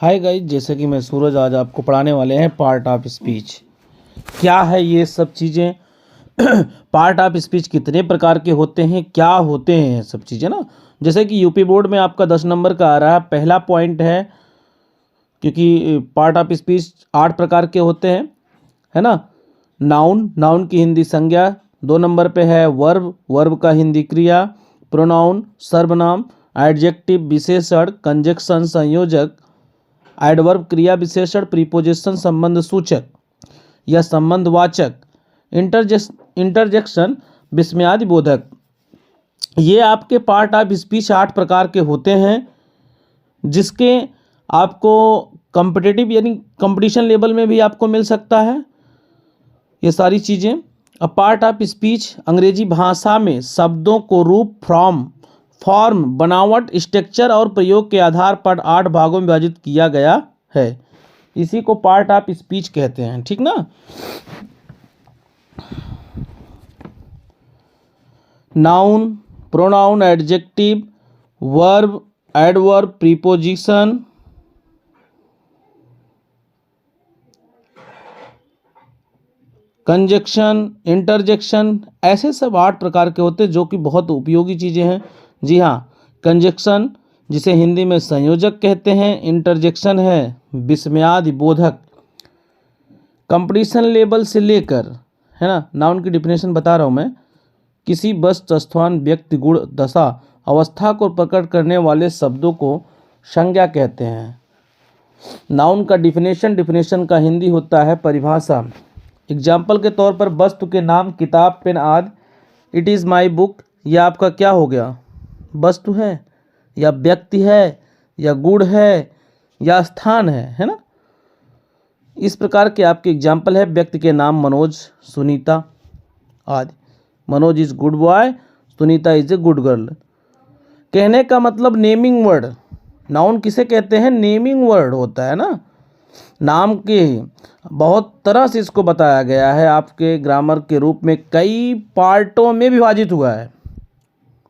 Hi guys, जैसे कि मैं सूरज आज आपको पढ़ाने वाले हैं पार्ट ऑफ स्पीच। क्या है ये सब चीज़ें पार्ट ऑफ स्पीच कितने प्रकार के होते हैं, क्या होते हैं सब चीज़ें ना। जैसे कि यूपी बोर्ड में आपका 10 नंबर का आ रहा है। पहला पॉइंट है, क्योंकि पार्ट ऑफ स्पीच 8 प्रकार के होते हैं, है ना। नाउन की हिंदी संज्ञा। 2 नंबर पे है वर्ब का हिंदी क्रिया। प्रोनाउन सर्वनाम। एडजेक्टिव विशेषण। कंजक्शन संयोजक। एडवर्ब क्रिया विशेषण। प्रीपोजिशन संबंध सूचक या संबंधवाचक। इंटरजेक्शन विस्मयादि बोधक। ये आपके पार्ट ऑफ स्पीच 8 प्रकार के होते हैं, जिसके आपको कॉम्पिटिटिव यानी कंपटीशन लेवल में भी आपको मिल सकता है ये सारी चीज़ें। अ पार्ट ऑफ स्पीच अंग्रेजी भाषा में शब्दों को रूप, फॉर्म, बनावट, स्ट्रक्चर और प्रयोग के आधार पर 8 भागों में विभाजित किया गया है। इसी को पार्ट ऑफ स्पीच कहते हैं, ठीक ना। Noun, pronoun, adjective, verb, adverb, preposition, conjunction, interjection, ऐसे सब 8 प्रकार के होते हैं जो कि बहुत उपयोगी चीज़ें हैं। जी हाँ, कंजक्शन जिसे हिंदी में संयोजक कहते हैं। इंटरजेक्शन है विस्मयादि बोधक। कंपटीशन लेवल से लेकर, है ना, नाउन की डिफिनेशन बता रहा हूँ मैं। किसी वस्तु, स्थान, व्यक्ति, गुण, दशा, अवस्था को प्रकट करने वाले शब्दों को संज्ञा कहते हैं। नाउन का डिफिनेशन का हिंदी होता है परिभाषा। एग्जाम्पल के तौर पर वस्तु के नाम, किताब, पेन आदि। इट इज़ माई बुक, यह आपका क्या हो गया, वस्तु है, या व्यक्ति है, या गुण है, या स्थान है ना। इस प्रकार के आपके एग्जाम्पल है। व्यक्ति के नाम मनोज, सुनीता आदि। Manoj is good boy, Sunita is a good girl. कहने का मतलब नेमिंग वर्ड। नाउन किसे कहते हैं, नेमिंग वर्ड होता है ना। नाम के बहुत तरह से इसको बताया गया है, आपके ग्रामर के रूप में कई पार्टों में विभाजित हुआ है,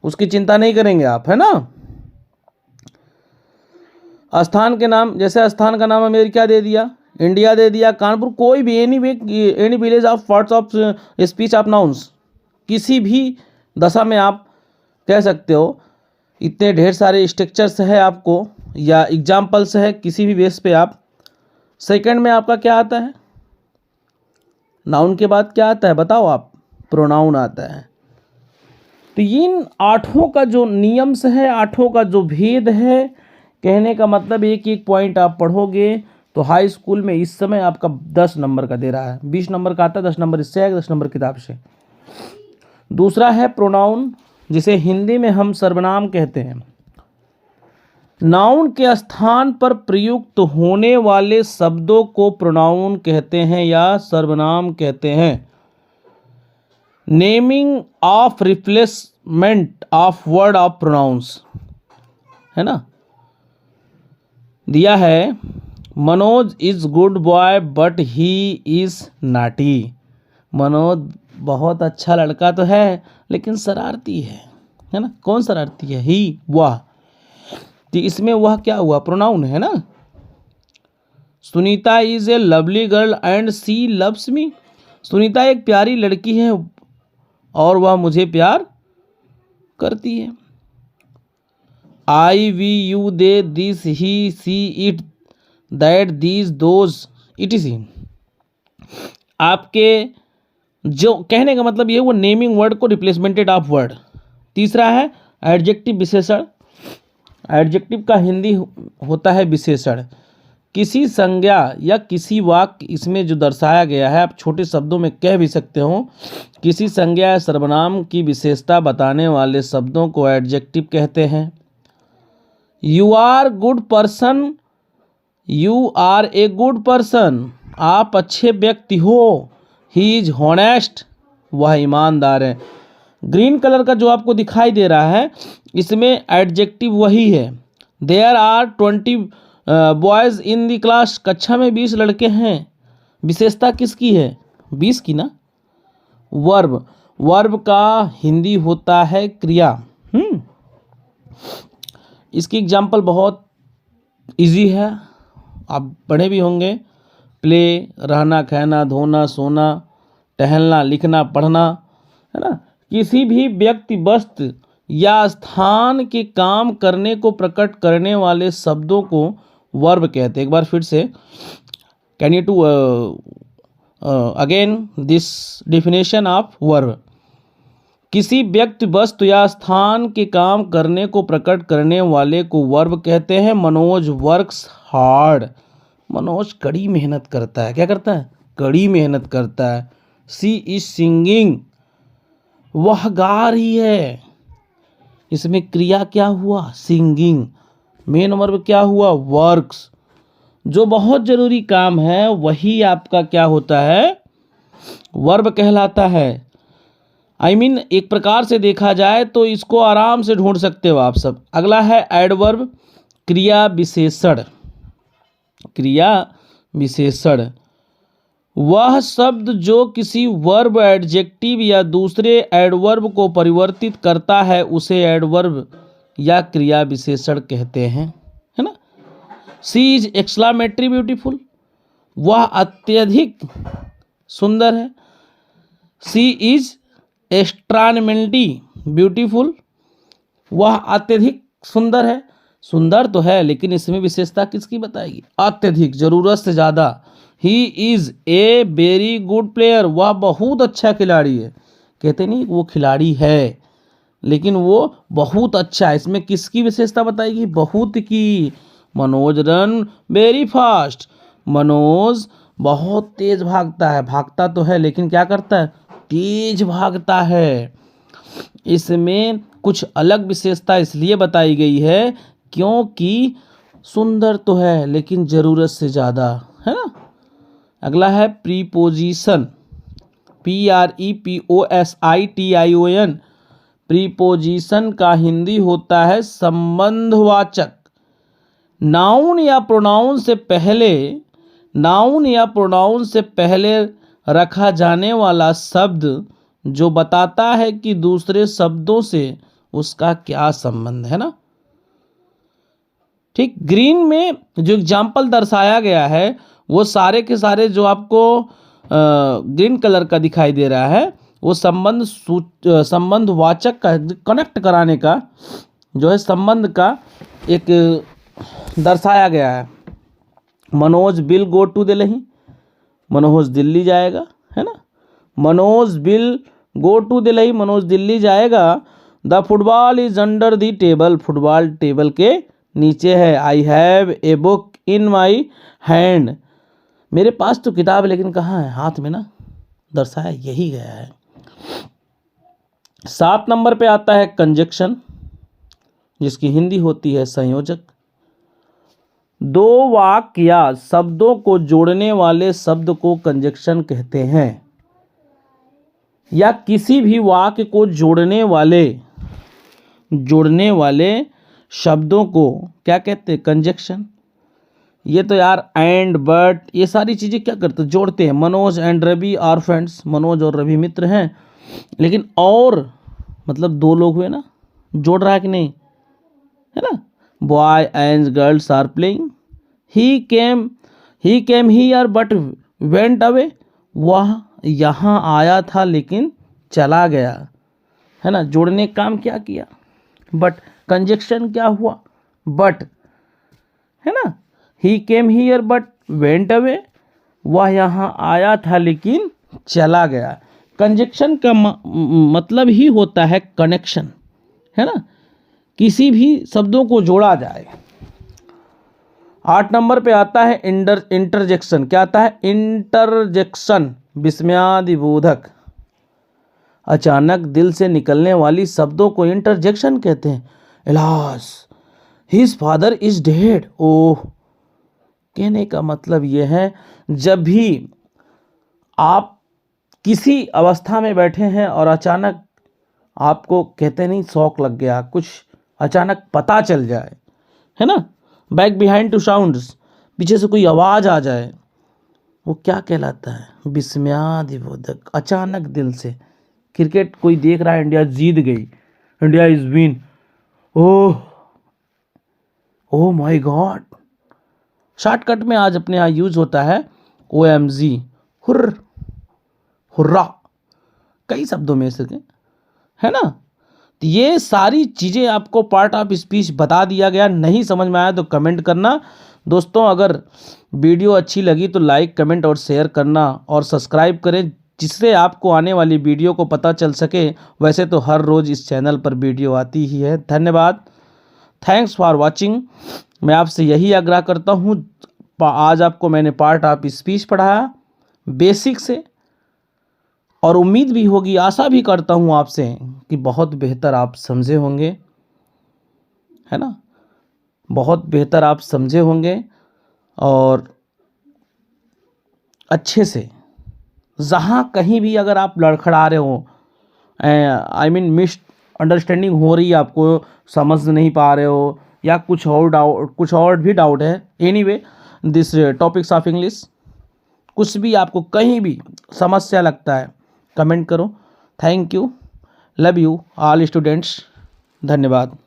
उसकी चिंता नहीं करेंगे आप, है ना। स्थान के नाम, जैसे स्थान का नाम अमेरिका दे दिया, इंडिया दे दिया, कानपुर, कोई भी any village of parts of speech of nouns, किसी भी दशा में आप कह सकते हो। इतने ढेर सारे स्ट्रक्चर्स है आपको या एग्जाम्पल्स है, किसी भी बेस पे आप। सेकंड में आपका क्या आता है, नाउन के बाद क्या आता है बताओ आप, प्रोनाउन आता है। तो इन 8 का जो नियम्स है, 8 का जो भेद है, कहने का मतलब एक एक पॉइंट आप पढ़ोगे तो हाई स्कूल में इस समय आपका 10 नंबर का दे रहा है। 20 नंबर का आता है, 10 नंबर इससे आएगा, 10 नंबर किताब से। दूसरा है प्रोनाउन, जिसे हिंदी में हम सर्वनाम कहते हैं। नाउन के स्थान पर प्रयुक्त होने वाले शब्दों को प्रोनाउन कहते हैं या सर्वनाम कहते हैं। Naming of replacement of word of pronouns, है ना। दिया है Manoj is good boy but he is naughty. Manoj बहुत अच्छा लड़का तो है लेकिन शरारती है ना। कौन शरारती है, ही, वह। तो इसमें वह क्या हुआ, प्रोनाउन है ना। Sunita is a lovely girl and she loves me. Sunita एक प्यारी लड़की है और वह मुझे प्यार करती है। I, we, you, they, this, he, she, it, that, these, those, etc. आपके जो कहने का मतलब ये वो नेमिंग वर्ड को रिप्लेसमेंटेड ऑफ वर्ड। तीसरा है एडजेक्टिव विशेषण। एडजेक्टिव का हिंदी होता है विशेषण। किसी संज्ञा या किसी वाक्य इसमें जो दर्शाया गया है, आप छोटे शब्दों में कह भी सकते हो। किसी संज्ञा या सर्वनाम की विशेषता बताने वाले शब्दों को एडजेक्टिव कहते हैं। You are good person, you are a good person, आप अच्छे व्यक्ति हो। ही इज हॉनेस्ट, वह ईमानदार है। ग्रीन कलर का जो आपको दिखाई दे रहा है, इसमें एडजेक्टिव वही है। There are 20 boys in the class, कक्षा में 20 लड़के हैं। विशेषता किसकी है, 20 की ना। वर्ब का हिंदी होता है क्रिया। इसकी एग्जाम्पल बहुत इजी है, आप पढ़े भी होंगे, प्ले, रहना, खाना, धोना, सोना, टहलना, लिखना, पढ़ना, है ना। किसी भी व्यक्ति, वस्तु या स्थान के काम करने को प्रकट करने वाले शब्दों को वर्ब कहते हैं। एक बार फिर से, can you to again this definition of verb. किसी व्यक्ति, वस्तु या स्थान के काम करने को प्रकट करने वाले को वर्ब कहते हैं। Manoj works hard. मनोज कड़ी मेहनत करता है। क्या करता है? कड़ी मेहनत करता है। सी इज सिंगिंग, वह गा रही है। इसमें क्रिया क्या हुआ? सिंगिंग। मेन वर्ब क्या हुआ? वर्क्स। जो बहुत जरूरी काम है वही आपका क्या होता है? वर्ब कहलाता है। एक प्रकार से देखा जाए तो इसको आराम से ढूंढ सकते हो आप सब। अगला है एडवर्ब, क्रिया विशेषण। क्रिया विशेषण वह शब्द जो किसी वर्ब, एडजेक्टिव या दूसरे एडवर्ब को परिवर्तित करता है उसे एडवर्ब या क्रिया विशेषण कहते हैं, है ना। सी इज एक्सक्लामेटरी ब्यूटीफुल, वह अत्यधिक सुंदर है। सी इज एक्स्ट्रानमेंटी ब्यूटीफुल, वह अत्यधिक सुंदर है। सुंदर तो है लेकिन इसमें विशेषता किसकी बताएगी? अत्यधिक, जरूरत से ज़्यादा। He is a very good player, वह बहुत अच्छा खिलाड़ी है। कहते नहीं वो खिलाड़ी है लेकिन वो बहुत अच्छा है। इसमें किसकी विशेषता बताएगी? बहुत की। Manoj run very fast, Manoj बहुत तेज भागता है। भागता तो है लेकिन क्या करता है? तेज भागता है। इसमें कुछ अलग विशेषता इसलिए बताई गई है क्योंकि सुंदर तो है लेकिन ज़रूरत से ज़्यादा, है ना। अगला है प्रीपोजिशन, PREPOSITION। प्रीपोजिशन का हिंदी होता है संबंधवाचक। नाउन या प्रोनाउन से पहले रखा जाने वाला शब्द जो बताता है कि दूसरे शब्दों से उसका क्या संबंध है ना। ठीक, ग्रीन में जो एग्जाम्पल दर्शाया गया है वो सारे के सारे जो आपको ग्रीन कलर का दिखाई दे रहा है वो संबंधवाचक का, कनेक्ट कराने का जो है, संबंध का एक दर्शाया गया है। Manoj will go to Delhi, Manoj Delhi जाएगा, है ना। Manoj will go to Delhi, Manoj Delhi जाएगा। The football is under the table, football table के नीचे है। I have a book in my hand, मेरे पास तो किताब है लेकिन कहाँ है? हाथ में ना, दर्शाया यही गया है। 7 नंबर पे आता है कंजक्शन, जिसकी हिंदी होती है संयोजक। दो वाक्य या शब्दों को जोड़ने वाले शब्द को कंजक्शन कहते हैं, या किसी भी वाक्य को जोड़ने वाले शब्दों को क्या कहते हैं? कंजक्शन। ये तो यार एंड, बट, ये सारी चीज़ें क्या करते हैं? जोड़ते हैं। Manoj and Ravi are friends, Manoj और रवि मित्र हैं। लेकिन और मतलब दो लोग हुए ना, जोड़ रहा है कि नहीं, है ना। Boy and girls are playing, he came here but went away, वह यहाँ आया था लेकिन चला गया, है ना। जोड़ने काम क्या किया? बट। कंजक्शन क्या हुआ? बट, है ना। He came here but went away, वह यहाँ आया था लेकिन चला गया। कंजक्शन का मतलब ही होता है कनेक्शन, है ना, किसी भी शब्दों को जोड़ा जाए। 8 नंबर पे आता है इंटरजेक्शन। क्या आता है? इंटरजेक्शन, विस्मयादिबोधक। अचानक दिल से निकलने वाली शब्दों को इंटरजेक्शन कहते हैं। Alas, his father is dead, oh. कहने का मतलब यह है जब भी आप किसी अवस्था में बैठे हैं और अचानक आपको, कहते नहीं, शौक लग गया, कुछ अचानक पता चल जाए, है ना, बैक बिहाइंड टू साउंड्स, पीछे से कोई आवाज़ आ जाए, वो क्या कहलाता है? विस्मयादिबोधक। अचानक दिल से, क्रिकेट कोई देख रहा है, इंडिया जीत गई, India is win, oh my God, shortcut में आज अपने यहाँ यूज होता है OMG, हुर्र, हुर्रा, कई शब्दों में से, है ना। तो ये सारी चीज़ें आपको पार्ट ऑफ स्पीच बता दिया गया। नहीं समझ में आया तो कमेंट करना। दोस्तों अगर वीडियो अच्छी लगी तो लाइक, कमेंट और शेयर करना और सब्सक्राइब करें, जिससे आपको आने वाली वीडियो को पता चल सके। वैसे तो हर रोज़ इस चैनल पर वीडियो आती ही है। धन्यवाद, थैंक्स फॉर वॉचिंग। मैं आपसे यही आग्रह करता हूँ, आज आपको मैंने पार्ट ऑफ स्पीच पढ़ाया बेसिक से, और उम्मीद भी होगी, आशा भी करता हूँ आपसे कि बहुत बेहतर आप समझे होंगे, है ना, बहुत बेहतर आप समझे होंगे। और अच्छे से जहाँ कहीं भी अगर आप लड़खड़ा रहे हो, आई मीन मिस अंडरस्टैंडिंग हो रही है, आपको समझ नहीं पा रहे हो, या कुछ और भी डाउट है, anyway this topics of English, कुछ भी आपको कहीं भी समस्या लगता है कमेंट करो। Thank you, love you all students, धन्यवाद।